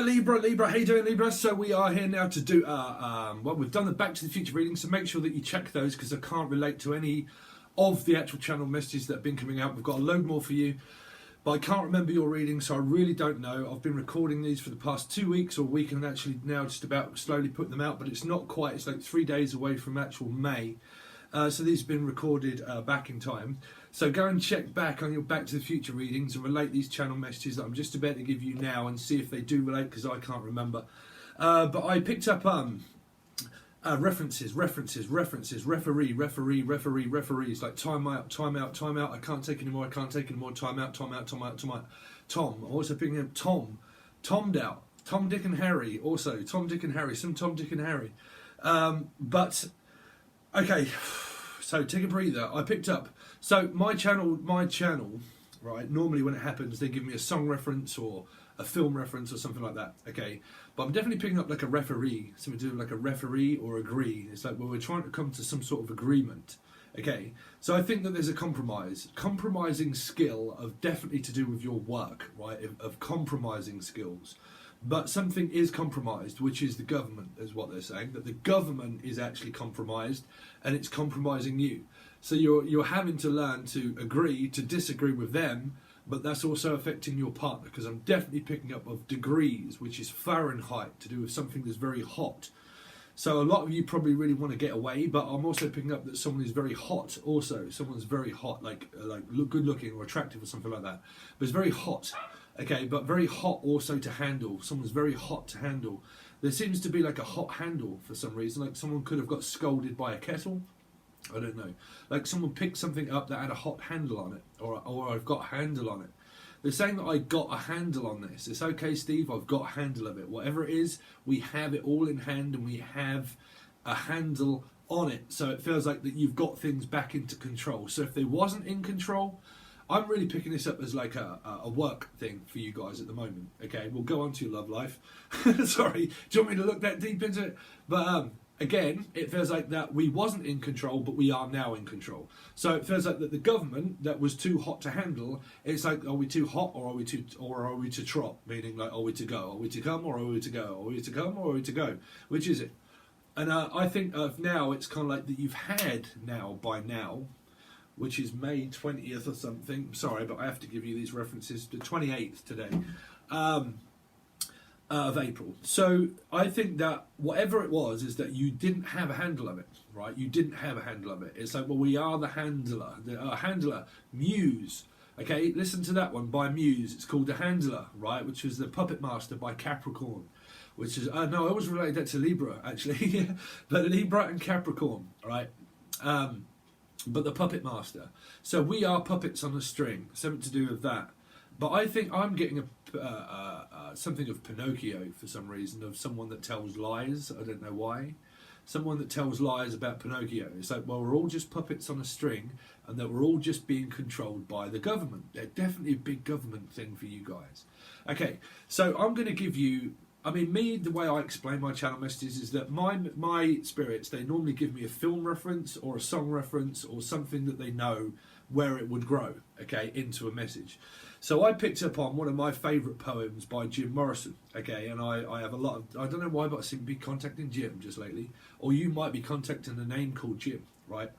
Libra, how you doing, Libra? So we are here now to do, well, we've done the Back to the Future readings, so make sure that you check those because I can't relate to any of the actual channel messages that have been coming out. We've got a load more for you, but I can't remember your readings, so I really don't know. I've been recording these for the past 2 weeks or a week and actually now just about slowly putting them out, but it's not quite, it's like 3 days away from actual May. So these have been recorded back in time. So go and check back on your Back to the Future readings and relate these channel messages that I'm just about to give you now and see if they do relate, because I can't remember. But I picked up references, referees, like time out, I can't take anymore, time out. Tom, I'm also picking up Tom, Dick and Harry, also Tom, Dick and Harry, but okay, so take a breather. I picked up, so my channel, right, normally when it happens they give me a song reference or a film reference or something like that, okay, but I'm definitely picking up like a referee, something to do with like a referee or agree. It's like, well, we're trying to come to some sort of agreement, okay, so I think that there's a compromising skill of definitely to do with your work, right, of compromising skills. But something is compromised, which is the government, is what they're saying, that the government is actually compromised and it's compromising you. So you're having to learn to agree, to disagree with them, but that's also affecting your partner, because I'm definitely picking up of degrees, which is Fahrenheit, to do with something that's very hot. So a lot of you probably really want to get away, but I'm also picking up that someone is very hot also. Someone's very hot, like good looking or attractive or something like that. But it's very hot. Okay, but very hot also to handle. Someone's very hot to handle. There seems to be like a hot handle for some reason. Like someone could have got scolded by a kettle. I don't know. Like someone picked something up that had a hot handle on it. Or I've got a handle on it. They're saying that I got a handle on this. It's okay, Steve, I've got a handle of it. Whatever it is, we have it all in hand and we have a handle on it. So it feels like that you've got things back into control. So if they wasn't in control, I'm really picking this up as like a work thing for you guys at the moment. Okay, we'll go on to your love life. Sorry, do you want me to look that deep into it? But again, it feels like that we wasn't in control, but we are now in control. So it feels like that the government that was too hot to handle, it's like, are we too hot or are we to trot? Meaning like, are we to go? Are we to come or are we to go? Are we to come or are we to go? Which is it? And I think of now, it's kind of like that you've had now, by now, which is May 20th or something. Sorry, but I have to give you these references. The 28th today of April. So I think that whatever it was is that you didn't have a handle of it, right? You didn't have a handle of it. It's like, well, we are the handler. The handler, Muse. Okay, listen to that one by Muse. It's called The Handler, right? Which was the Puppet Master by Capricorn. Which is, no, I always related that to Libra, actually. But Libra and Capricorn, right? But the Puppet Master. So we are puppets on a string, something to do with that. But I think I'm getting something of Pinocchio for some reason, of someone that tells lies. I don't know why. Someone that tells lies about Pinocchio. It's like, well, we're all just puppets on a string and that we're all just being controlled by the government. They're definitely a big government thing for you guys. Okay, so I'm going to give you, I mean, the way I explain my channel messages is that my spirits, they normally give me a film reference or a song reference or something that they know where it would grow, okay, into a message. So I picked up on one of my favourite poems by Jim Morrison, okay, and I have a lot of, I don't know why, but I seem to be contacting Jim just lately, or you might be contacting a name called Jim, right,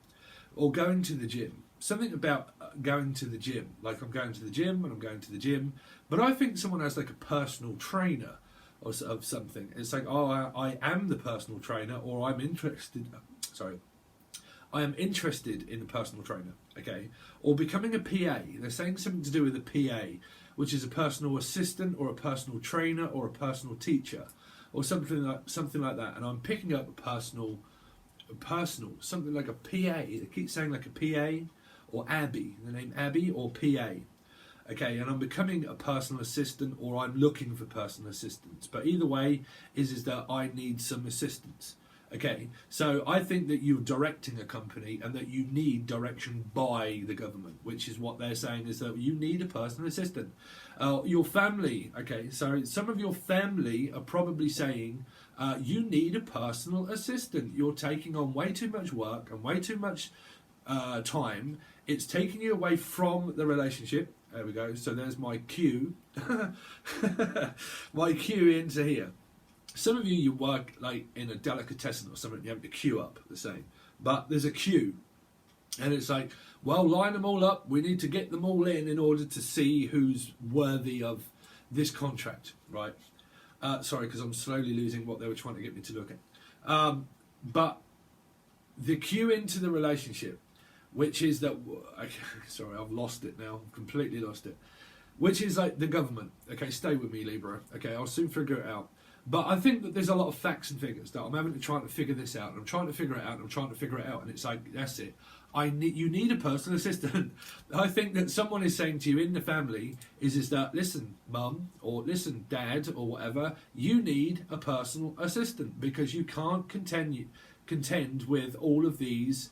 or going to the gym. Something about going to the gym, like I'm going to the gym and I'm going to the gym, but I think someone has like a personal trainer of something. It's like, oh, I am the personal trainer, or I'm interested, I am interested in a personal trainer, okay? Or becoming a PA. They're saying something to do with a PA, which is a personal assistant or a personal trainer or a personal teacher or something like that. And I'm picking up a personal, something like a PA. They keep saying like a PA or Abby, the name Abby or PA. Okay, and I'm becoming a personal assistant or I'm looking for personal assistance. But either way is that I need some assistance. Okay, so I think that you're directing a company and that you need direction by the government, which is what they're saying, is that you need a personal assistant. Your family, okay, so some of your family are probably saying you need a personal assistant. You're taking on way too much work and way too much time. It's taking you away from the relationship. There we go. So there's my queue. My queue into here. Some of you work like in a delicatessen or something, you have to queue up the same. But there's a queue. And it's like, well, line them all up. We need to get them all in order to see who's worthy of this contract, right? Sorry, because I'm slowly losing what they were trying to get me to look at. But the queue into the relationship, which is that, sorry, I've lost it now, I've completely lost it, which is like the government. Okay, stay with me, Libra. Okay, I'll soon figure it out. But I think that there's a lot of facts and figures that I'm having to try to figure this out, and I'm trying to figure it out, and I'm trying to figure it out, and it's like, that's it. You need a personal assistant. I think that someone is saying to you in the family is that, listen, mum, or listen, dad, or whatever, you need a personal assistant because you can't contend with all of this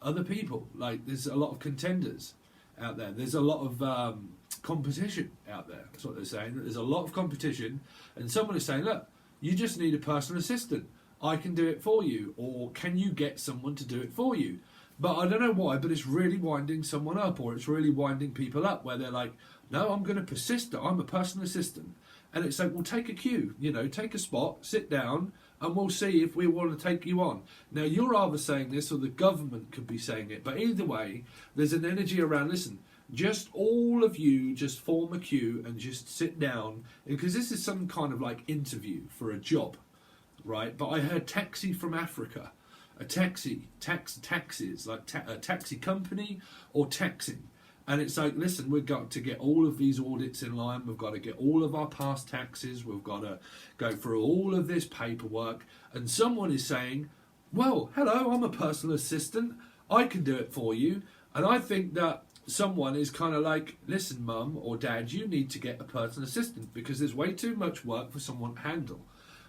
other people. Like, there's a lot of contenders out there. There's a lot of competition out there. That's what they're saying. There's a lot of competition, and someone is saying, look, you just need a personal assistant. I can do it for you, or can you get someone to do it for you? But I don't know why, but it's really winding someone up, or it's really winding people up where they're like, no, I'm going to persist that I'm a personal assistant. And it's like, well, take a cue, take a spot, sit down, and we'll see if we want to take you on. Now, you're either saying this or the government could be saying it, but either way, there's an energy around, listen, just all of you just form a queue and just sit down, because this is some kind of like interview for a job. Right, but I heard taxi from Africa, taxis, like a taxi company or taxing. And it's like, listen, we've got to get all of these audits in line. We've got to get all of our past taxes. We've got to go through all of this paperwork. And someone is saying, well, hello, I'm a personal assistant. I can do it for you. And I think that someone is kind of like, listen, mum or dad, you need to get a personal assistant because there's way too much work for someone to handle.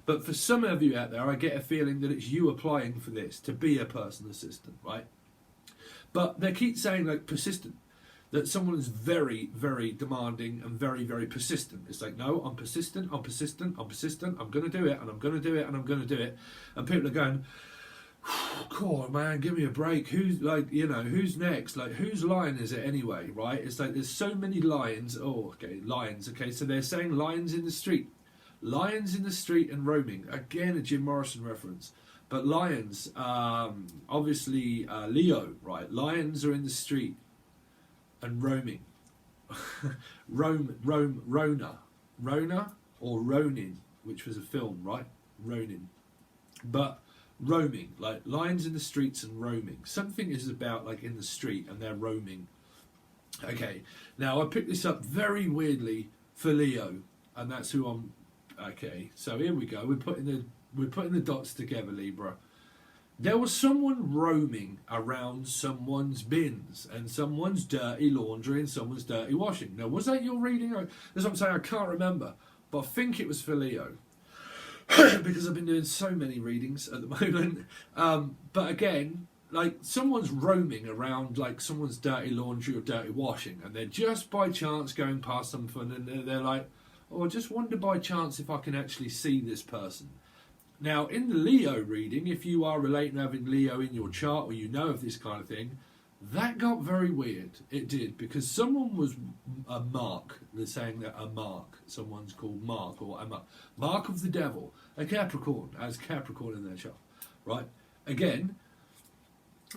But for some of you out there, I get a feeling that it's you applying for this, to be a personal assistant, right? But they keep saying, like, persistent, that someone is very, very demanding and very, very persistent. It's like, no, I'm persistent, I'm persistent, I'm persistent, I'm going to do it, and I'm going to do it, and I'm going to do it. And people are going, God, man, give me a break. Who's, like, who's next? Like, whose line is it anyway, right? It's like there's so many lions. Oh, okay, lions. Okay, so they're saying lions in the street. Lions in the street and roaming. Again, a Jim Morrison reference. But lions, obviously Leo, right? Lions are in the street and roaming. Rona or Ronin, which was a film, right? Ronin. But roaming, like lions in the streets and roaming. Something is about like in the street and they're roaming. Okay, now I picked this up very weirdly for Leo, and that's who I'm. Okay, so here we go. We're putting the dots together, Libra. There was someone roaming around someone's bins and someone's dirty laundry and someone's dirty washing. Now, was that your reading? That's what I'm saying. I can't remember, but I think it was for Leo because I've been doing so many readings at the moment. But again, like someone's roaming around like someone's dirty laundry or dirty washing, and they're just by chance going past something, and they're like, or just wonder by chance if I can actually see this person. Now, in the Leo reading, if you are relating to having Leo in your chart or you know of this kind of thing, that got very weird. It did, because someone was a mark. They're saying that a mark. Someone's called Mark or a mark of the devil. A Capricorn, as Capricorn in their chart. Right? Again,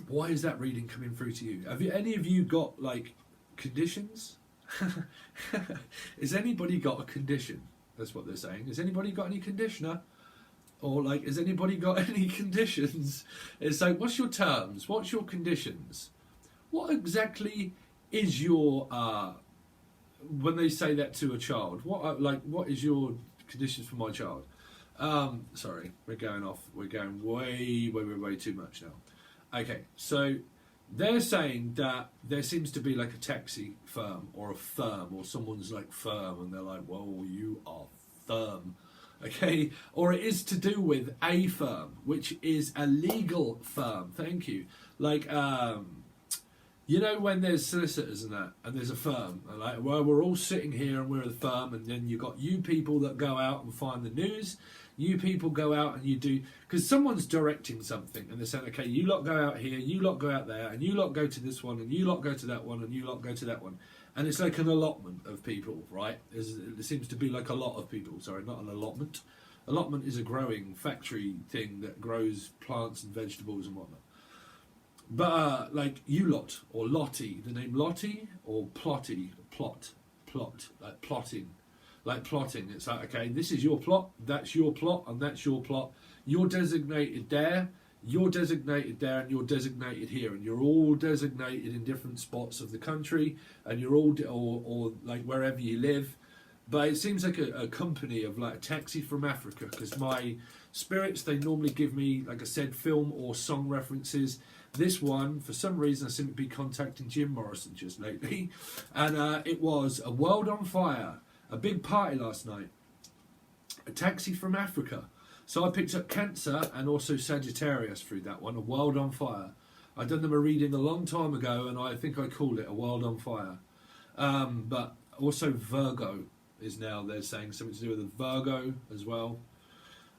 why is that reading coming through to you? Have any of you got, like, conditions? Has anybody got a condition? That's what they're saying. Has anybody got any conditioner? Or like, has anybody got any conditions? It's like, what's your terms? What's your conditions? What exactly is your when they say that to a child? What is your conditions for my child? Sorry, we're going off. We're going way too much now. Okay, so they're saying that there seems to be like a taxi firm or a firm or someone's like firm, and they're like, whoa, you are firm. Okay, or it is to do with a firm, which is a legal firm. Thank you. Like, when there's solicitors and that, and there's a firm, and like, well, we're all sitting here and we're the firm, and then you got you people that go out and find the news. You people go out and you do, because someone's directing something, and they're saying, okay, you lot go out here, you lot go out there, and you lot go to this one, and you lot go to that one, and you lot go to that one. and it's like an allotment of people, right? It seems to be like a lot of people. Sorry, not an allotment. Allotment is a growing factory thing that grows plants and vegetables and whatnot. But like you lot, or Lottie, the name Lottie, or Plotty, plot, like plotting. Like plotting, it's like, okay, this is your plot, that's your plot, and that's your plot. You're designated there, you're designated there, and you're designated here, and you're all designated in different spots of the country, and you're all, or like wherever you live. But it seems like a company of like a taxi from Africa, because my spirits, they normally give me, like I said, film or song references. This one, for some reason, I seem to be contacting Jim Morrison just lately, and it was A World on Fire. A big party last night. A taxi from Africa. So I picked up Cancer and also Sagittarius through that one. A World on Fire. I'd done them a reading a long time ago, and I think I called it A World on Fire. But also Virgo is now, they're saying something to do with Virgo as well.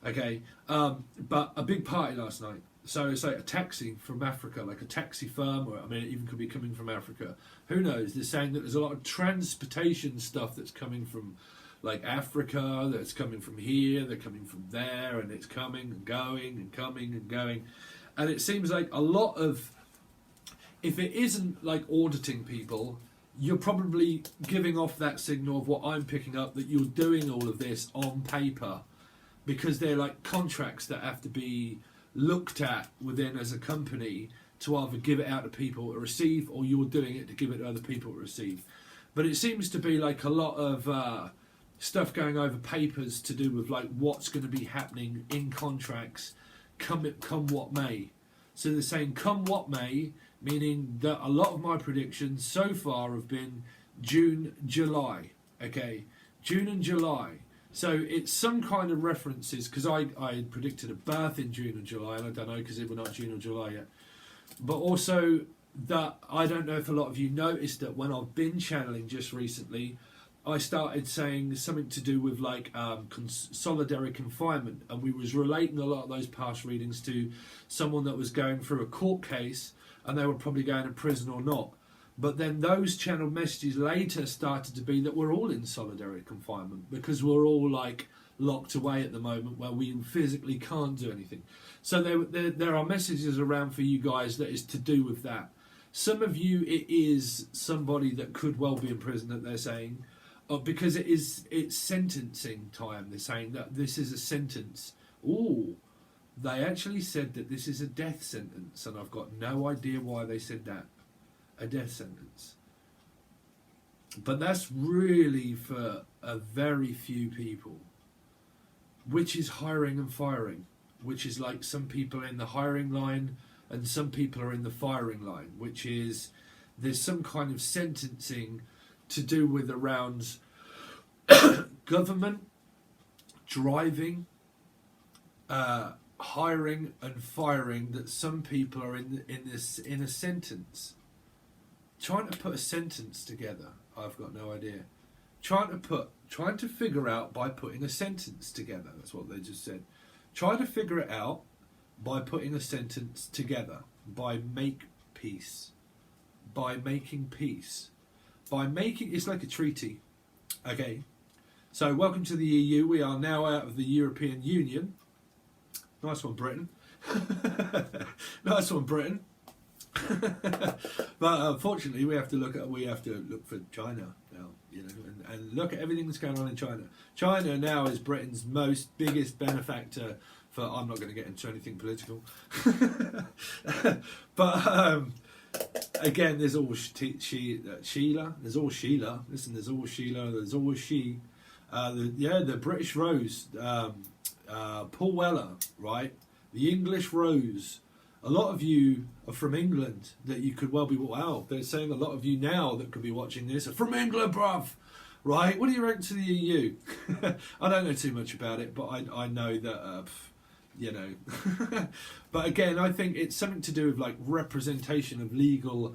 Okay. But a big party last night. So it's like a taxi from Africa, like a taxi firm, or I mean, it even could be coming from Africa. Who knows? They're saying that there's a lot of transportation stuff that's coming from, like Africa, that's coming from here, they're coming from there, and it's coming and going and coming and going. And it seems like a lot of, if it isn't like auditing people, you're probably giving off that signal of what I'm picking up, that you're doing all of this on paper, because they're like contracts that have to be looked at within as a company to either give it out to people to receive, or you're doing it to give it to other people to receive. But it seems to be like a lot of stuff going over papers to do with like what's going to be happening in contracts come what may. So they're saying come what may, meaning that a lot of my predictions so far have been June, July. Okay, June and July. So it's some kind of references, because I predicted a birth in June and July, and I don't know because we're not June or July yet. But also that I don't know if a lot of you noticed that when I've been channeling just recently, I started saying something to do with like solitary confinement, and we was relating a lot of those past readings to someone that was going through a court case, and they were probably going to prison or not. But then those channeled messages later started to be that we're all in solitary confinement, because we're all like locked away at the moment where we physically can't do anything. So there are messages around for you guys that is to do with that. Some of you, it is somebody that could well be in prison, that they're saying, because it's sentencing time. They're saying that this is a sentence. Ooh, they actually said that this is a death sentence, and I've got no idea why they said that. A death sentence. But that's really for a very few people, which is hiring and firing, which is like some people are in the hiring line and some people are in the firing line, which is there's some kind of sentencing to do with around government, driving, hiring and firing, that some people are in a sentence. Trying to put a sentence together, I've got no idea. Trying to figure out by putting a sentence together. That's what they just said. Try to figure it out by putting a sentence together. By make peace. By making peace. By making, it's like a treaty. Okay. So welcome to the EU. We are now out of the European Union. Nice one, Britain. Nice one, Britain. But unfortunately, we have to look for China now, you know, and look at everything that's going on in China. China now is Britain's biggest benefactor for. I'm not going to get into anything political, but again, there's all Sheila. There's all Sheila. Listen, there's all Sheila. There's always she. The British Rose, Paul Weller, right? The English Rose. A lot of you are from England that you could well be, wow, they're saying a lot of you now that could be watching this are from England, bruv, right? What do you reckon to the EU? I don't know too much about it, but I know that, you know. But again, I think it's something to do with like representation of legal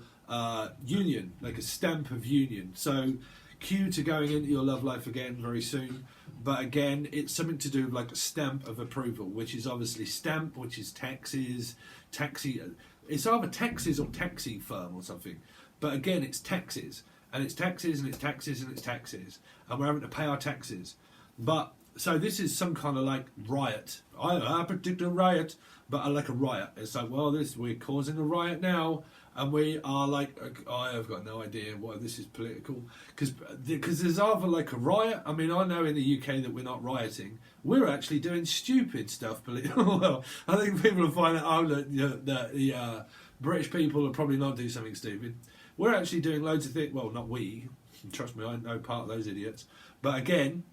union, like a stamp of union. So cue to going into your love life again very soon. But again, it's something to do with like a stamp of approval, which is obviously stamp, which is taxes, taxi. It's either taxes or taxi firm or something. But again, it's taxes. and it's taxes and it's taxes and it's taxes, and we're having to pay our taxes. But so this is some kind of like riot. I predict a riot, but like a riot. It's like, well, we're causing a riot now, and we are like, I have got no idea why this is political, because there's either like a riot. I mean, I know in the UK that we're not rioting. We're actually doing stupid stuff political. Well, I think people will find out that the British people will probably not do something stupid. We're actually doing loads of things. Well, not we. Trust me, I'm no part of those idiots. But again,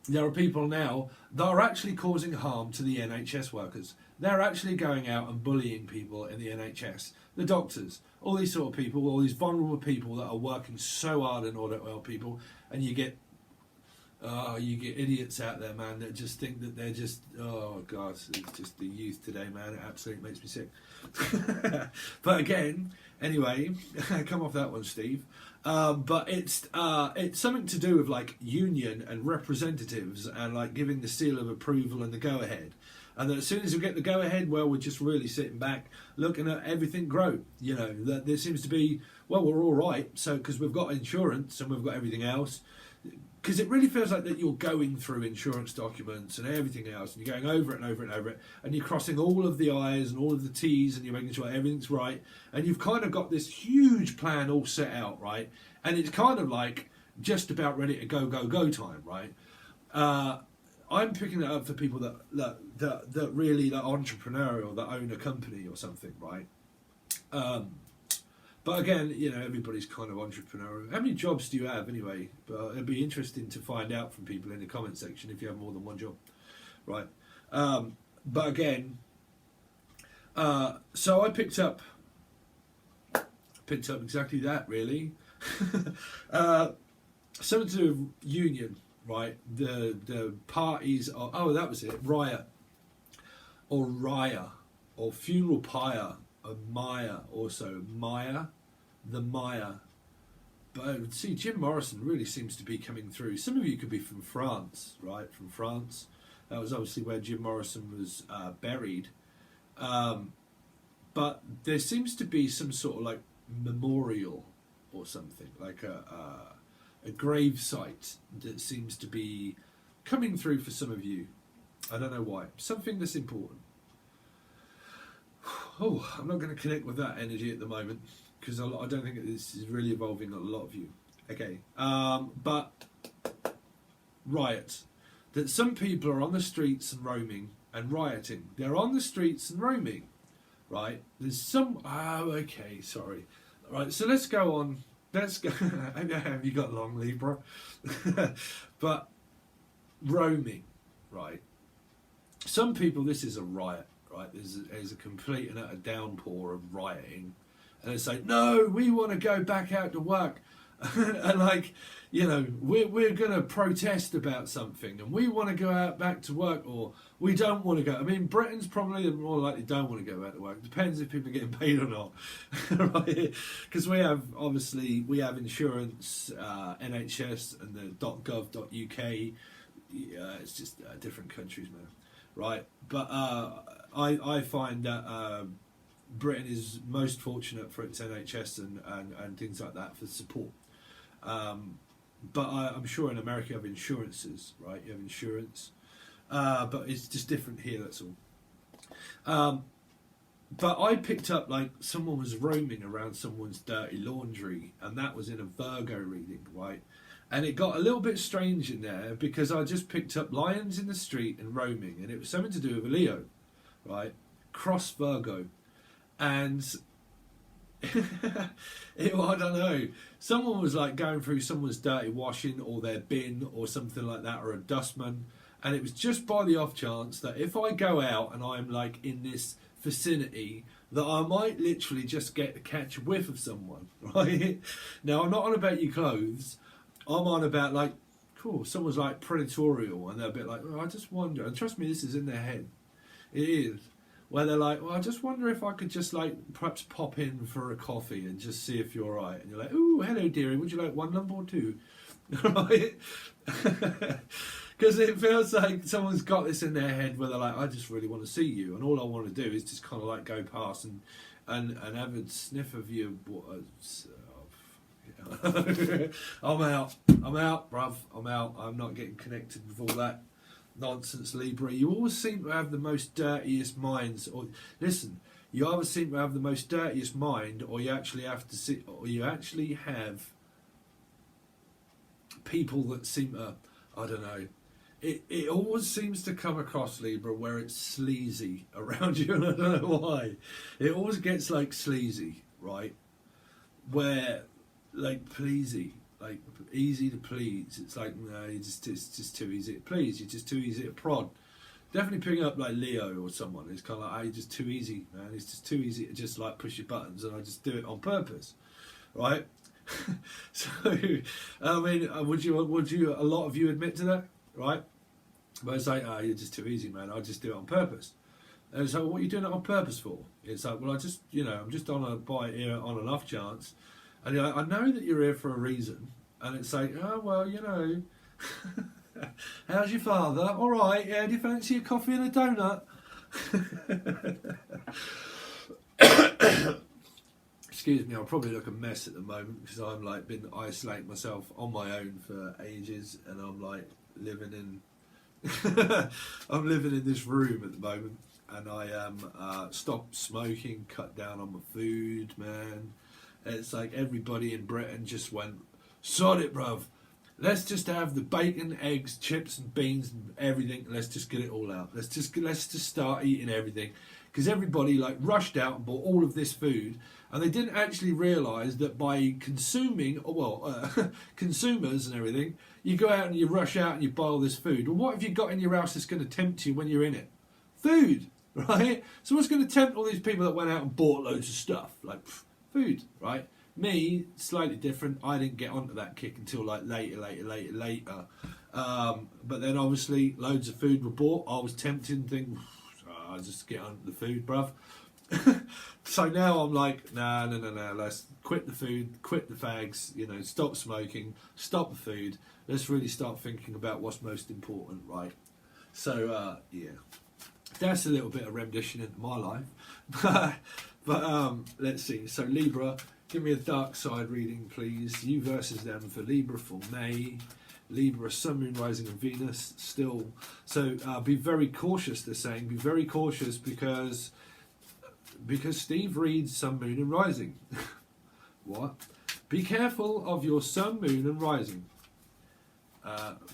there are people now that are actually causing harm to the NHS workers. They're actually going out and bullying people in the NHS. The doctors, all these sort of people, all these vulnerable people that are working so hard in order to help people, and you get idiots out there, man, that just think that they're just, oh God, it's just the youth today, man. It absolutely makes me sick. But again, anyway, come off that one, Steve. But it's something to do with like union and representatives and like giving the seal of approval and the go-ahead. And that as soon as we get the go-ahead, well, we're just really sitting back, looking at everything grow. You know, that there seems to be, well, we're all right, so because we've got insurance and we've got everything else. Because it really feels like that you're going through insurance documents and everything else, and you're going over it and over it and over it, and you're crossing all of the I's and all of the T's, and you're making sure everything's right, and you've kind of got this huge plan all set out, right? And it's kind of like just about ready to go time, right? I'm picking that up for people that really that entrepreneurial, that own a company or something, right? But again, you know, everybody's kind of entrepreneurial. How many jobs do you have anyway? But it'd be interesting to find out from people in the comment section if you have more than one job, right? But again, so I picked up exactly that, really. Something to do with union, right? The parties are, oh, that was it, riot, or Raya, or funeral pyre, or Maya, also Maya, the Maya. But see, Jim Morrison really seems to be coming through. Some of you could be from France, right? From France. That was obviously where Jim Morrison was buried. But there seems to be some sort of like memorial or something, like a grave site that seems to be coming through for some of you. I don't know why. Something that's important. Oh, I'm not going to connect with that energy at the moment because I don't think this is really involving a lot of you. Okay, but riots. That some people are on the streets and roaming and rioting. They're on the streets and roaming, right? There's some. Oh, okay, sorry. Right, so let's go on. Let's go. Have you got long, Libra? But roaming, right? Some people, this is a riot. Right, there's a complete and utter downpour of rioting, and they say, no, we want to go back out to work, and like, you know, we're going to protest about something, and we want to go out back to work, or we don't want to go. I mean, Britons probably more likely don't want to go back to work. It depends if people are getting paid or not, right? Because we have insurance, NHS, and the .gov.uk. It's just different countries, man. Right, but I find that Britain is most fortunate for its NHS and things like that for support. But I'm sure in America you have insurances, right? You have insurance, but it's just different here. That's all. But I picked up like someone was roaming around someone's dirty laundry, and that was in a Virgo reading, right? And it got a little bit strange in there because I just picked up lions in the street and roaming, and it was something to do with a Leo, right? Cross Virgo. And I don't know. Someone was like going through someone's dirty washing or their bin or something like that, or a dustman. And it was just by the off chance that if I go out and I'm like in this vicinity, that I might literally just catch a whiff of someone, right? Now, I'm not on about your clothes. I'm on about like, cool, someone's like predatorial and they're a bit like, oh, I just wonder, and trust me, this is in their head. It is. Where they're like, well, I just wonder if I could just like perhaps pop in for a coffee and just see if you're alright. And you're like, ooh, hello dearie, would you like one lump or two? Right? Because it feels like someone's got this in their head where they're like, I just really want to see you, and all I want to do is just kind of like go past and have a sniff of your I'm out, bruv, I'm out. I'm not getting connected with all that nonsense, Libra. You always seem to have the most dirtiest minds. Or listen, you either seem to have the most dirtiest mind, or you actually have to sit, or you actually have people that seem to, I don't know. It always seems to come across, Libra, where it's sleazy around you, and I don't know why. It always gets like sleazy, right? Where like pleasy, like easy to please. It's like no, it's just too easy to please. You're just too easy to prod. Definitely picking up like Leo or someone. It's kind of like, oh, you're just too easy, man. It's just too easy to just like push your buttons, and I just do it on purpose, right? So, I mean, would you? A lot of you admit to that, right? But it's like, oh, you're just too easy, man. I just do it on purpose. And so, what are you doing it on purpose for? It's like, well, I'm just on a bite here on an off chance, and you're like, I know that you're here for a reason, and it's like, oh well, how's your father? All right, yeah. Do you fancy a coffee and a donut? Excuse me, I'll probably look a mess at the moment because I'm like been isolating myself on my own for ages, and I'm like living in I'm living in this room at the moment, and I am stopped smoking, cut down on my food, man. It's like everybody in Britain just went, sod it, bruv. Let's just have the bacon, eggs, chips and beans and everything. Let's just get it all out. Let's just start eating everything. Because everybody like rushed out and bought all of this food, and they didn't actually realise that by consuming, consumers and everything, you go out and you rush out and you buy all this food. Well, what have you got in your house that's going to tempt you when you're in it? Food, right? So what's going to tempt all these people that went out and bought loads of stuff? Like food, right? Me, slightly different. I didn't get onto that kick until like later. But then obviously loads of food were bought. I was tempted and think, I'll just get onto the food, bruv. So now I'm like, no, let's quit the food, quit the fags, stop smoking, stop the food. Let's really start thinking about what's most important, right? So, yeah, that's a little bit of rendition into my life. But let's see. So Libra, give me a dark side reading, please. You versus them for Libra for May. Libra, Sun, Moon, Rising and Venus still. So be very cautious, they're saying. Be very cautious because Steve reads Sun, Moon and Rising. What? Be careful of your Sun, Moon and Rising.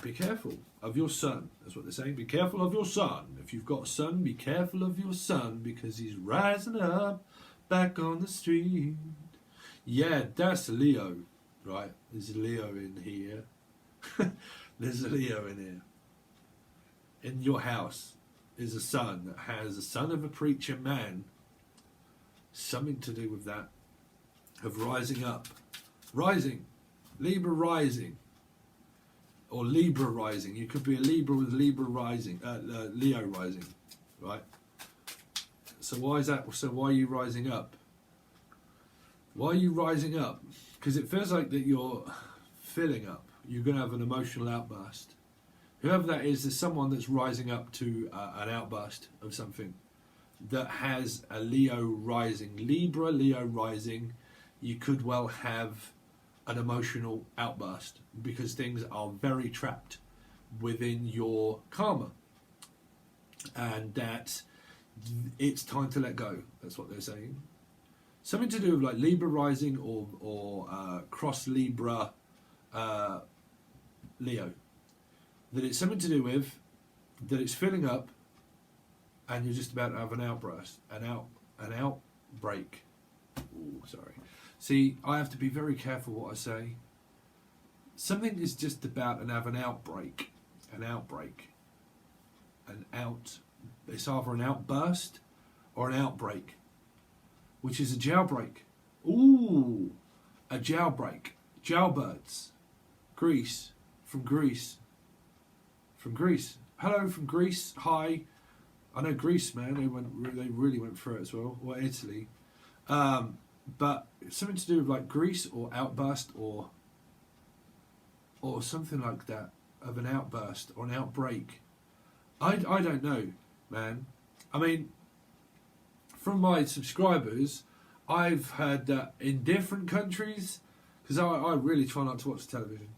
Be careful of your sun. That's what they're saying. Be careful of your sun. If you've got a sun, be careful of your sun because he's rising up back on the street. Yeah, that's a Leo, right? There's a Leo in here. There's a Leo in here. In your house is a sun that has a son of a preacher man. Something to do with that. Of rising up. Rising. Libra rising. Or Libra rising. You could be a Libra with Libra rising. Leo rising. Right? So why is that? So why are you rising up? Why are you rising up? Because it feels like that you're filling up. You're going to have an emotional outburst. Whoever that is, there's someone that's rising up to an outburst of something that has a Leo rising. Libra, Leo rising. You could well have an emotional outburst because things are very trapped within your karma. And that it's time to let go. That's what they're saying. Something to do with like Libra rising or cross Libra Leo. That it's something to do with that it's filling up and you're just about to have an outburst, an outbreak. Oh, sorry. See, I have to be very careful what I say. Something is just about to have an outbreak. It's either an outburst or an outbreak, which is a jailbreak. Ooh, a jailbreak. Jailbirds. Greece. From Greece. Hello from Greece. Hi. I know Greece, man. They really went through it as well. Or Italy. But something to do with like Greece or outburst or something like that, of an outburst or an outbreak. I don't know, man. I mean, from my subscribers, I've heard that in different countries, because I really try not to watch television.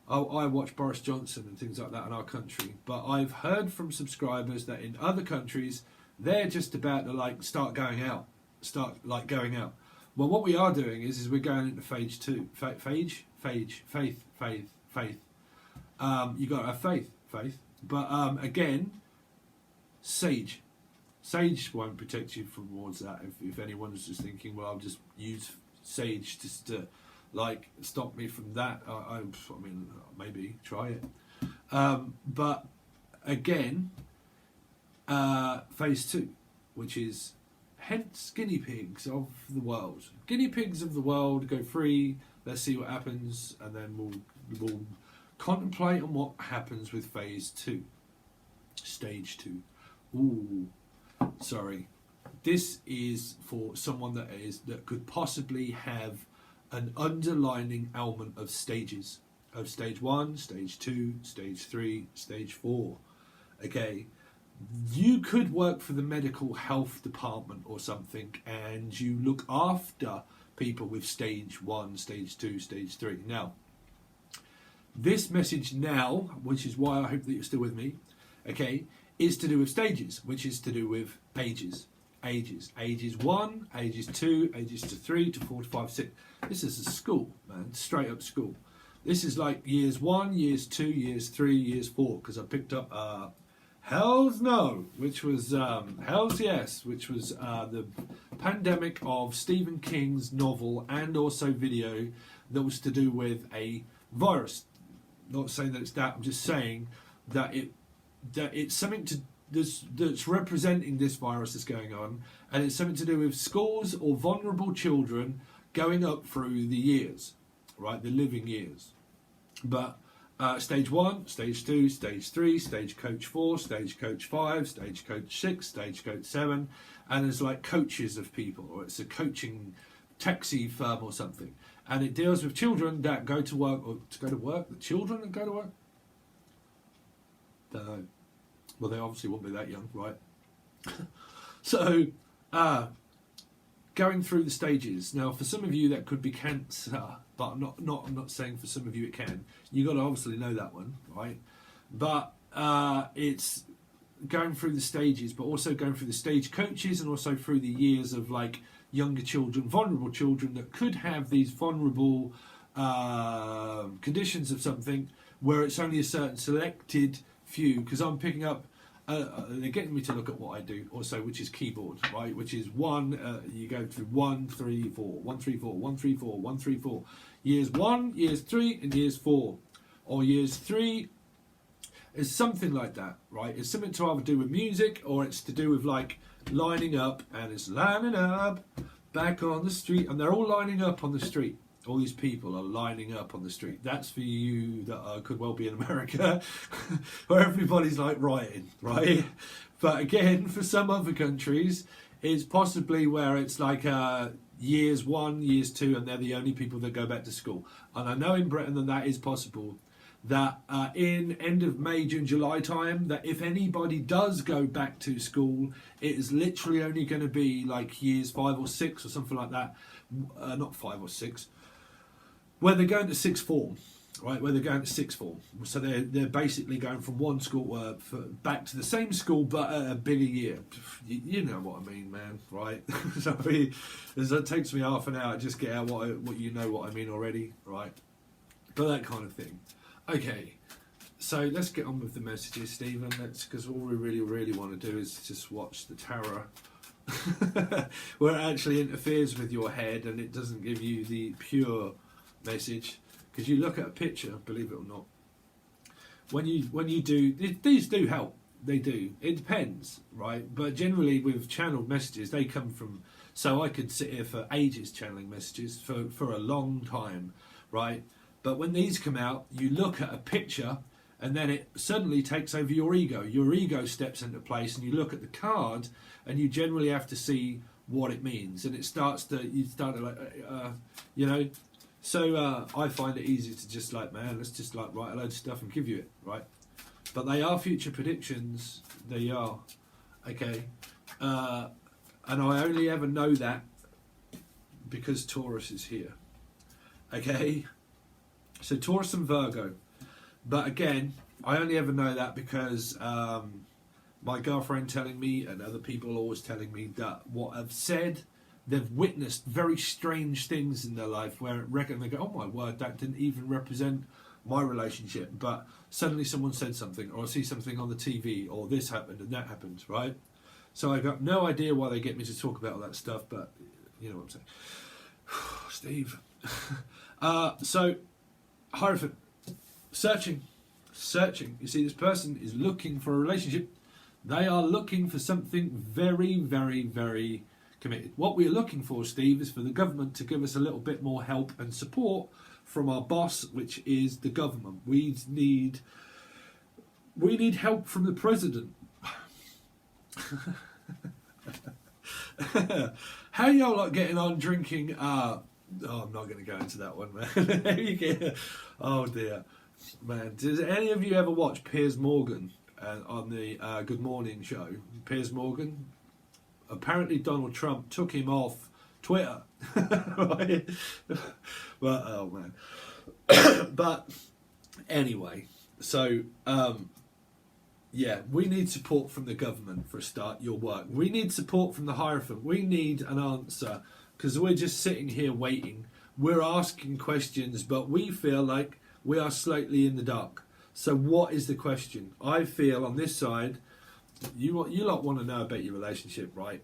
I watch Boris Johnson and things like that in our country, but I've heard from subscribers that in other countries they're just about to like start going out. Well, what we are doing is we're going into phase 2. Faith. You got to have faith. But again, sage. Sage won't protect you from towards that. If anyone's just thinking, well, I'll just use sage just to like stop me from that. I mean, maybe try it. But again, phase 2, which is hence guinea pigs of the world. Guinea pigs of the world go free. Let's see what happens, and then we'll contemplate on what happens with phase 2, stage 2. Ooh, sorry. This is for someone that could possibly have an underlining element of stages, of stage 1, stage 2, stage 3, stage 4. Okay, you could work for the medical health department or something, and you look after people with stage 1, stage 2, stage 3. Now, this message now, which is why I hope that you're still with me, okay, is to do with stages, which is to do with ages. Ages 1, ages 2, ages to 3 to 4 to 5, 6. This is a school, man, straight up school. This is like years 1, years 2, years 3, years 4, because I picked up Hell's No, which was Hell's Yes, which was the pandemic of Stephen King's novel and also video that was to do with a virus. Not saying that it's that, I'm just saying that it's something that's representing this virus that's going on, and it's something to do with schools or vulnerable children going up through the years, right, the living years. But stage 1, stage 2, stage 3, stagecoach 4, stagecoach 5, stagecoach 6, stagecoach 7, and there's like coaches of people, or it's a coaching taxi firm or something, and it deals with children that go to work, or to go to work, the children that go to work? Don't know. Well, they obviously won't be that young, right? So, going through the stages. Now, for some of you, that could be cancer, but I'm not saying for some of you it can. You got to obviously know that one, right? But it's going through the stages, but also going through the stage coaches, and also through the years of like younger children, vulnerable children that could have these vulnerable conditions of something, where it's only a certain selected few, because I'm picking up, they're getting me to look at what I do also, which is keyboard, right, which is 1, you go through 1, 3, 4, 1, 3, 4, 1, 3, 4, 1, 3, 4, years 1, years 3, and years 4, or years 3 is something like that, right? It's something to either do with music, or it's to do with like lining up, and it's lining up back on the street, and they're all lining up on the street. All these people are lining up on the street. That's for you that could well be in America, where everybody's like rioting, right? But again, for some other countries, it's possibly where it's like years 1, years 2, and they're the only people that go back to school. And I know in Britain that is possible. That in end of May, June, July time, that if anybody does go back to school, it is literally only going to be like years 5 or 6 or something like that. Not 5 or 6. Where they're going to sixth form, right? Where they're going to sixth form, so they're basically going from one school back to the same school, but a bigger year. You know what I mean, man, right? So it takes me half an hour to just get out what you know what I mean already, right? But that kind of thing. Okay, so let's get on with the messages, Stephen. Because all we really want to do is just watch the terror. Where it actually interferes with your head and it doesn't give you the pure message, because you look at a picture, believe it or not, when you do, these do help, they do, it depends, right? But generally with channeled messages, they come from, so I could sit here for ages channeling messages for a long time, right? But when these come out, you look at a picture and then it suddenly takes over your ego steps into place, and you look at the card and you generally have to see what it means, and you start to like you know. So I find it easy to just like, man, let's just like write a load of stuff and give you it, right? But they are future predictions. They are, okay. And I only ever know that because Taurus is here. Okay, so Taurus and Virgo. But again, I only ever know that because my girlfriend telling me and other people always telling me that what I've said, they've witnessed very strange things in their life where they go, oh my word, that didn't even represent my relationship. But suddenly someone said something, or I see something on the TV, or this happened and that happened, right? So I've got no idea why they get me to talk about all that stuff, but you know what I'm saying. Steve. So, Hierophant, searching. You see, this person is looking for a relationship. They are looking for something very, very, very committed. What we are looking for, Steve, is for the government to give us a little bit more help and support from our boss, which is the government. We need help from the president. How y'all like getting on drinking? I'm not going to go into that one, man. Oh dear, man. Does any of you ever watch Piers Morgan on the Good Morning show? Piers Morgan. Apparently, Donald Trump took him off Twitter. Right? Well, oh man. But anyway, so. Yeah, we need support from the government for a start, your work. We need support from the Hierophant. We need an answer because we're just sitting here waiting. We're asking questions, but we feel like we are slightly in the dark. So what is the question? I feel on this side, you lot want to know about your relationship, right?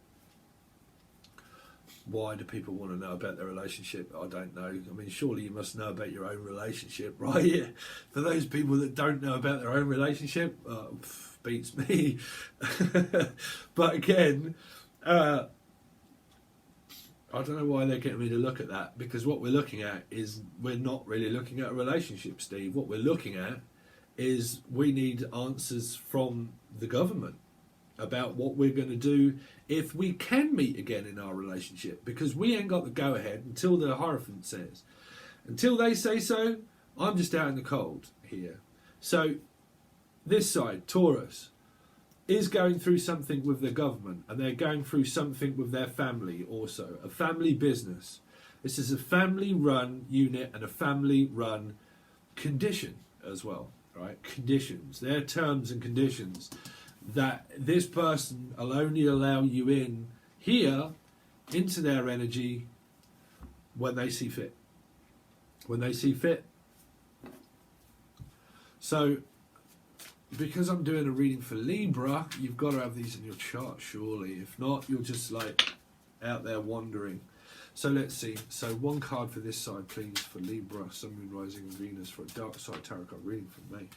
Why do people want to know about their relationship? I don't know. I mean, surely you must know about your own relationship, right? Yeah. For those people that don't know about their own relationship, beats me. But again, I don't know why they're getting me to look at that, because what we're looking at is we're not really looking at a relationship, Steve. What we're looking at is we need answers from the government about what we're going to do if we can meet again in our relationship, because we ain't got the go ahead until the Hierophant says. Until they say so, I'm just out in the cold here. So this side, Taurus, is going through something with the government, and they're going through something with their family also, a family business. This is a family run unit and a family run condition as well, right? Conditions, their terms and conditions, that this person will only allow you in here into their energy when they see fit. When they see fit. So, because I'm doing a reading for Libra, you've got to have these in your chart, surely. If not, you're just like out there wandering. So let's see. So one card for this side, please, for Libra, Sun, Moon, Rising, and Venus for a dark side tarot card reading from me.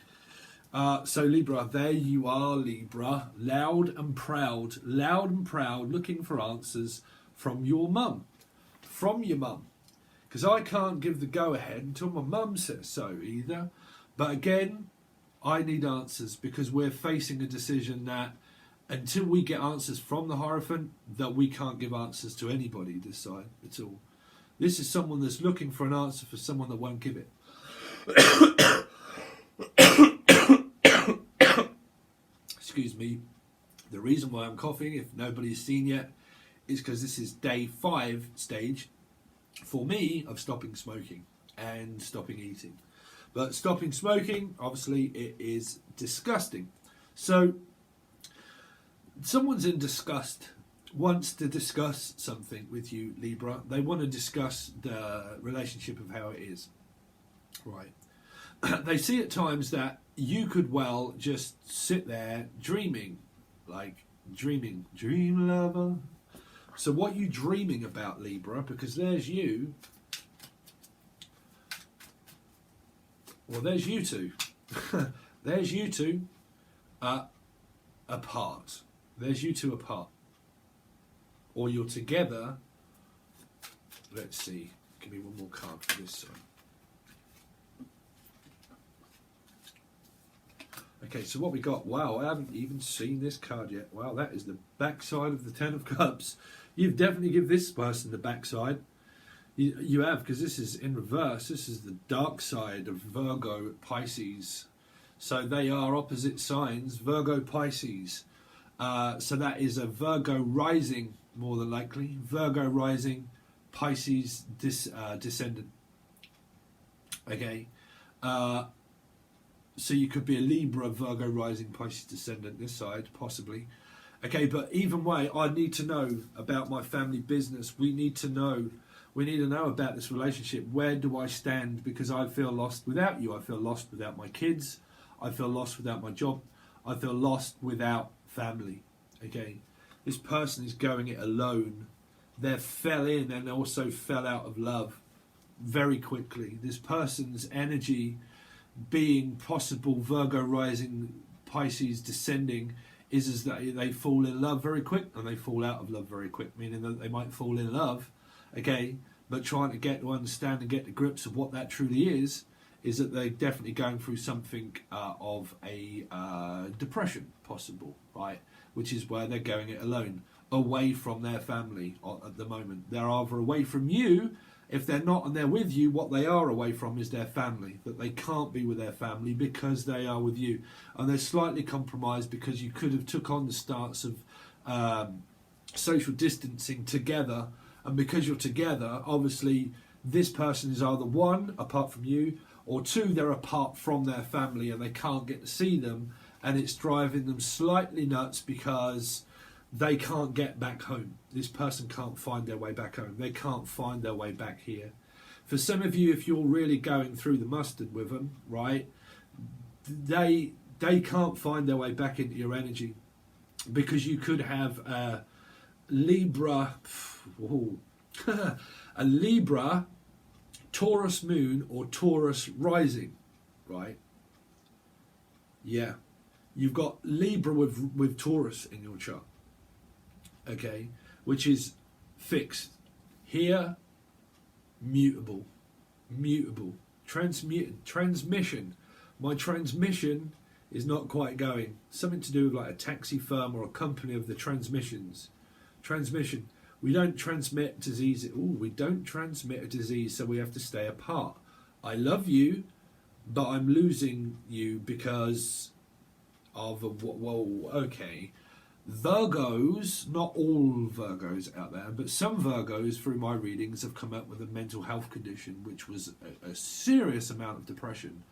So Libra, there you are, Libra, loud and proud, looking for answers from your mum, because I can't give the go-ahead until my mum says so either. But again, I need answers, because we're facing a decision that until we get answers from the Hierophant, that we can't give answers to anybody this side at all. This is someone that's looking for an answer for someone that won't give it. Excuse me. The reason why I'm coughing, if nobody's seen yet, is because this is day 5 stage for me of stopping smoking and stopping eating. But stopping smoking, obviously, it is disgusting. So someone's in disgust, wants to discuss something with you, Libra. They want to discuss the relationship of how it is. Right. They see at times that you could well just sit there dreaming, dream lover. So what are you dreaming about, Libra? Because there's you. Well, there's you two. There's you two apart. There's you two apart. Or you're together. Let's see. Give me one more card for this side. Okay, so what we got? Wow, I haven't even seen this card yet. Wow, that is the backside of the Ten of Cups. You've definitely given this person the backside. You have, because this is in reverse. This is the dark side of Virgo, Pisces. So they are opposite signs, Virgo, Pisces. So that is a Virgo rising, more than likely. Virgo rising, Pisces descendant. Okay. So you could be a Libra, Virgo, rising, Pisces descendant this side, possibly. Okay, but either way, I need to know about my family business. We need to know about this relationship. Where do I stand? Because I feel lost without you. I feel lost without my kids. I feel lost without my job. I feel lost without family. Okay, this person is going it alone. They fell in and also fell out of love very quickly. This person's energy, being possible Virgo rising, Pisces descending, is as that they fall in love very quick and they fall out of love very quick, meaning that they might fall in love, okay, but trying to get to understand and get to grips of what that truly is that they're definitely going through something of a depression possible, right, which is where they're going it alone, away from their family at the moment. They're either away from you. If they're not and they're with you, what they are away from is their family, that they can't be with their family because they are with you. And they're slightly compromised because you could have took on the stance of social distancing together. And because you're together, obviously, this person is either one, apart from you, or two, they're apart from their family and they can't get to see them. And it's driving them slightly nuts because they can't get back home. This person can't find their way back home. They can't find their way back here. For some of you, if you're really going through the mustard with them, right, they can't find their way back into your energy, because you could have a Libra, a Libra, Taurus moon or Taurus rising, right? Yeah, you've got Libra with Taurus in your chart. Okay, which is fixed. Here, mutable, transmission. My transmission is not quite going. Something to do with like a taxi firm or a company of the transmissions. Transmission. We don't transmit disease. We don't transmit a disease, so we have to stay apart. I love you, but I'm losing you because of a, whoa, okay. Virgos, not all Virgos out there, but some Virgos through my readings have come up with a mental health condition, which was a serious amount of depression.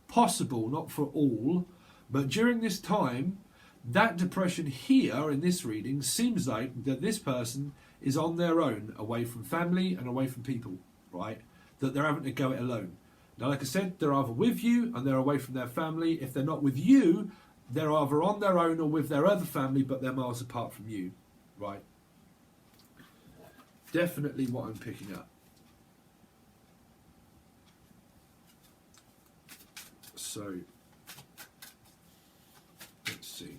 Possible, not for all, but during this time, that depression here in this reading seems like that this person is on their own, away from family and away from people, right? That they're having to go it alone. Now, like I said, they're either with you and they're away from their family. If they're not with you, they're either on their own or with their other family, but they're miles apart from you, right? Definitely what I'm picking up. So, let's see.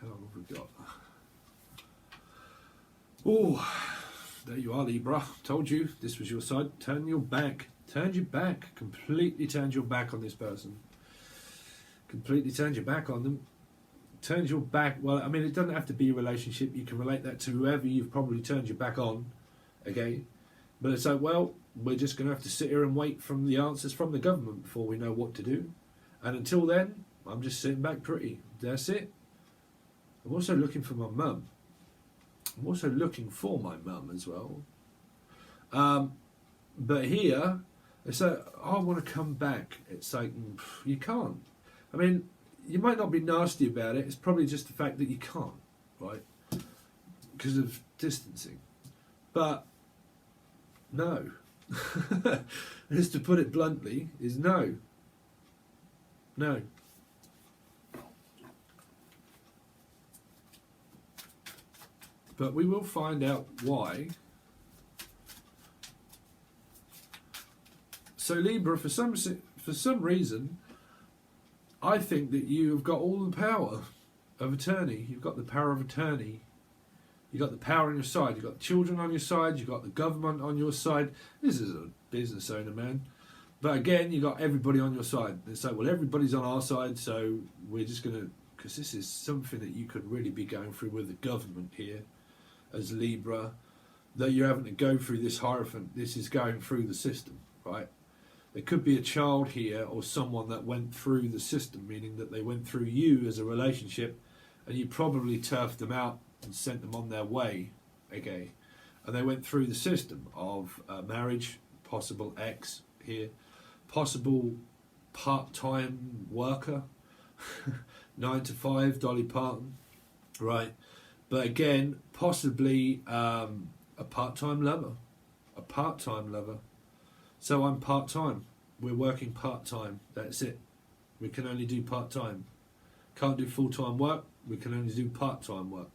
How long have we got? Oh, there you are, Libra. Told you this was your side. Turn your back. Turned your back. Completely turned your back on this person. Completely turned your back on them. Turned your back. Well, I mean, it doesn't have to be a relationship. You can relate that to whoever you've probably turned your back on. Okay? But it's like, well, we're just going to have to sit here and wait from the answers from the government before we know what to do. And until then, I'm just sitting back pretty. That's it. I'm also looking for my mum. I'm also looking for my mum as well. But here, it's like, I want to come back. It's like, you can't. I mean, you might not be nasty about it. It's probably just the fact that you can't, right? Because of distancing. But, no. Just to put it bluntly, is no. No. But we will find out why. So Libra, for some reason, I think that you've got all the power of attorney. You've got the power of attorney. You've got the power on your side. You've got children on your side. You've got the government on your side. This is a business owner, man. But again, you've got everybody on your side. It's like, well, everybody's on our side, so we're just going to... Because this is something that you could really be going through with the government here. As Libra, that you're having to go through this Hierophant. This is going through the system, right? There could be a child here or someone that went through the system, meaning that they went through you as a relationship and you probably turfed them out and sent them on their way, okay, and they went through the system of marriage, possible ex here, possible part-time worker, 9 to 5, Dolly Parton, right? But again, possibly a part-time lover, So I'm part-time. We're working part-time. That's it. We can only do part-time. Can't do full-time work. We can only do part-time work.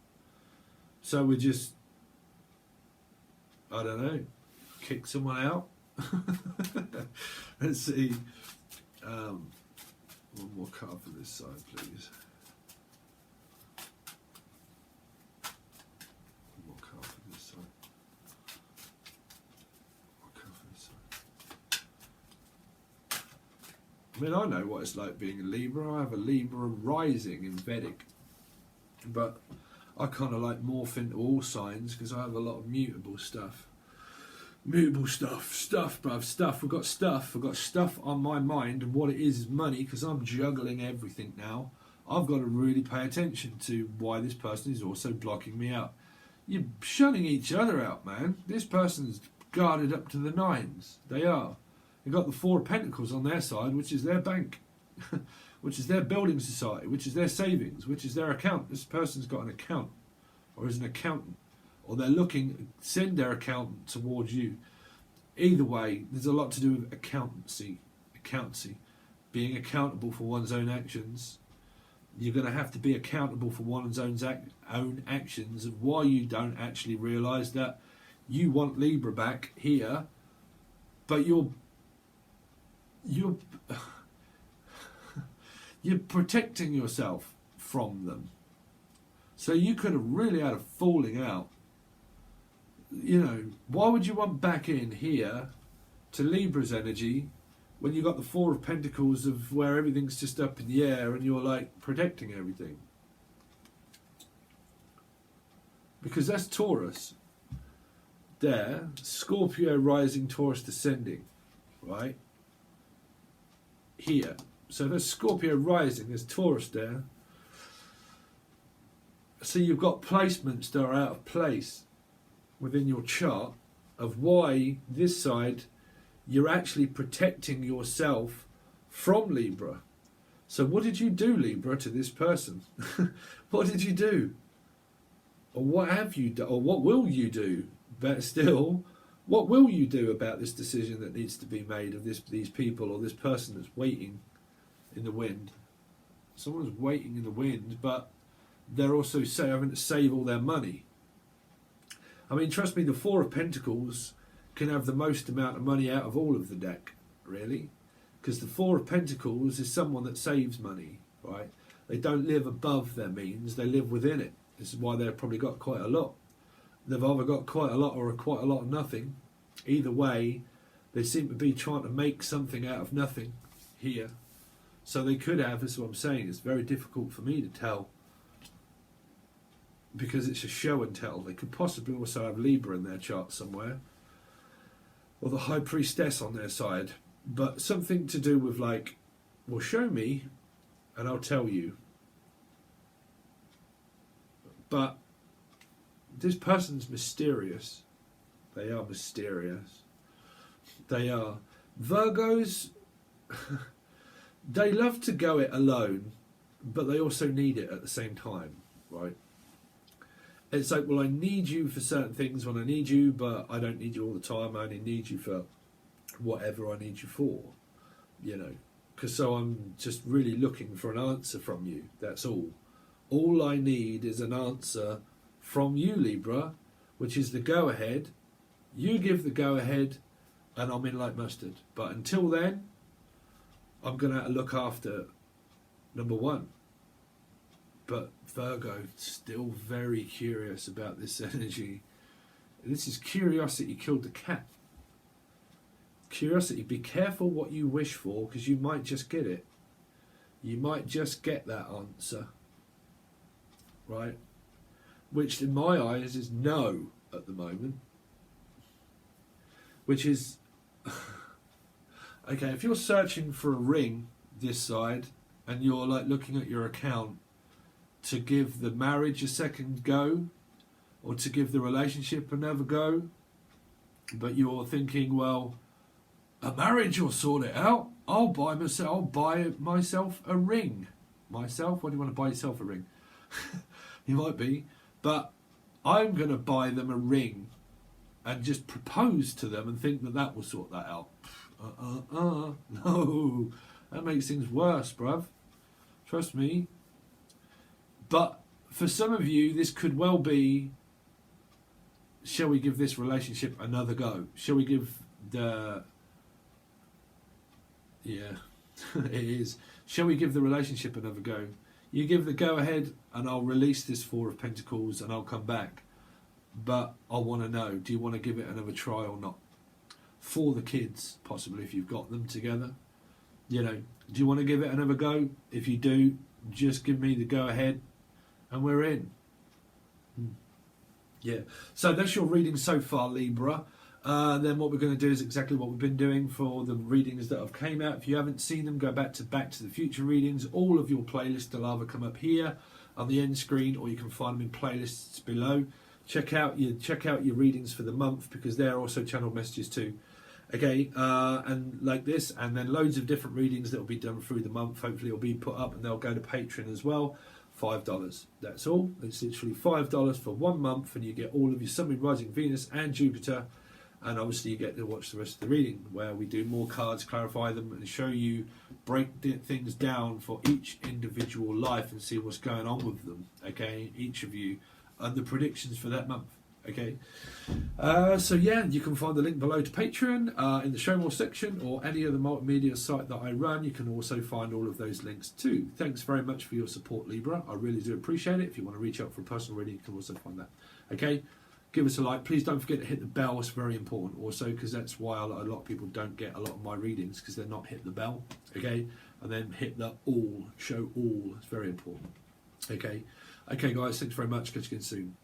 So we just, I don't know, kick someone out. Let's see. One more card for this side, please. One more card for this side. One more card for this side. I mean, I know what it's like being a Libra. I have a Libra rising in Vedic, but I kind of like morph into all signs because I have a lot of mutable stuff. Stuff, bruv, stuff. I've got stuff on my mind, and what it is money, because I'm juggling everything now. I've got to really pay attention to why this person is also blocking me out. You're shutting each other out, man. This person's guarded up to the nines. They are. They've got the Four of Pentacles on their side, which is their bank, which is their building society, which is their savings, which is their account. This person's got an account, or is an accountant. Or they're looking, send their accountant towards you. Either way, there's a lot to do with accountancy, being accountable for one's own actions. You're going to have to be accountable for one's own actions of why you don't actually realise that you want Libra back here, but you're protecting yourself from them. So you could have really had a falling out. You know, why would you want back in here to Libra's energy when you got the Four of Pentacles of where everything's just up in the air and you're like protecting everything? Because that's Taurus. There, Scorpio rising, Taurus descending, right? Here. So there's Scorpio rising, there's Taurus there. So you've got placements that are out of place within your chart of why this side you're actually protecting yourself from Libra. So what did you do, Libra, to this person? What did you do? Or what have you done? Or what will you do? But still, what will you do about this decision that needs to be made of these people or this person that's waiting in the wind? Someone's waiting in the wind, but they're also having to save all their money. I mean, trust me, the Four of Pentacles can have the most amount of money out of all of the deck, really. Because the Four of Pentacles is someone that saves money, right? They don't live above their means, they live within it. This is why they've probably got quite a lot. They've either got quite a lot or quite a lot of nothing. Either way, they seem to be trying to make something out of nothing here. So they could have, this is what I'm saying, it's very difficult for me to tell, because it's a show and tell. They could possibly also have Libra in their chart somewhere, or the High Priestess on their side, but something to do with like, well, show me and I'll tell you. But this person's mysterious. They are mysterious. They are. Virgos, they love to go it alone, but they also need it at the same time, right? It's like, well, I need you for certain things when I need you, but I don't need you all the time. I only need you for whatever I need you for, you know. Because so I'm just really looking for an answer from you. That's all. All I need is an answer from you, Libra, which is the go-ahead. You give the go-ahead, and I'm in like mustard. But until then, I'm going to have to look after number one. But Virgo, still very curious about this energy. This is curiosity killed the cat. Curiosity, be careful what you wish for, because you might just get it. You might just get that answer. Right? Which in my eyes is no at the moment. Which is... okay, if you're searching for a ring this side, and you're like looking at your account, to give the marriage a second go, or to give the relationship another go, but you're thinking, well, a marriage will sort it out. I'll buy myself a ring. Myself? Why do you want to buy yourself a ring? You might be, but I'm going to buy them a ring and just propose to them and think that that will sort that out. No, that makes things worse, bruv. Trust me. But for some of you, this could well be, shall we give this relationship another go? Shall we give the... Yeah, it is. Shall we give the relationship another go? You give the go-ahead and I'll release this Four of Pentacles and I'll come back. But I want to know, do you want to give it another try or not? For the kids, possibly, if you've got them together. You know, do you want to give it another go? If you do, just give me the go-ahead and we're in. Yeah, so that's your reading so far, Libra. Then what we're going to do is exactly what we've been doing for the readings that have came out. If you haven't seen them, go back to the Future readings. All of your playlists will either come up here on the end screen, or you can find them in playlists below. Check out your readings for the month, because they're also channeled messages too. Okay, and like this, and then loads of different readings that will be done through the month. Hopefully, will be put up, and they'll go to Patron as well. $5. That's all. It's literally $5 for 1 month, and you get all of your Sun, Moon, Rising, Venus, and Jupiter. And obviously you get to watch the rest of the reading, where we do more cards, clarify them, and show you, break things down for each individual life and see what's going on with them, okay, each of you, and the predictions for that month, okay. So yeah, you can find the link below to Patreon in the Show More section, or any other multimedia site that I run. You can also find all of those links too. Thanks very much for your support, Libra. I really do appreciate it. If you want to reach out for a personal reading, you can also find that, okay. Give us a like. Please don't forget to hit the bell. It's very important also, because that's why a lot of people don't get a lot of my readings, because they're not hit the bell, okay? And then hit the all, show all. It's very important, okay? Okay, guys, thanks very much. Catch you again soon.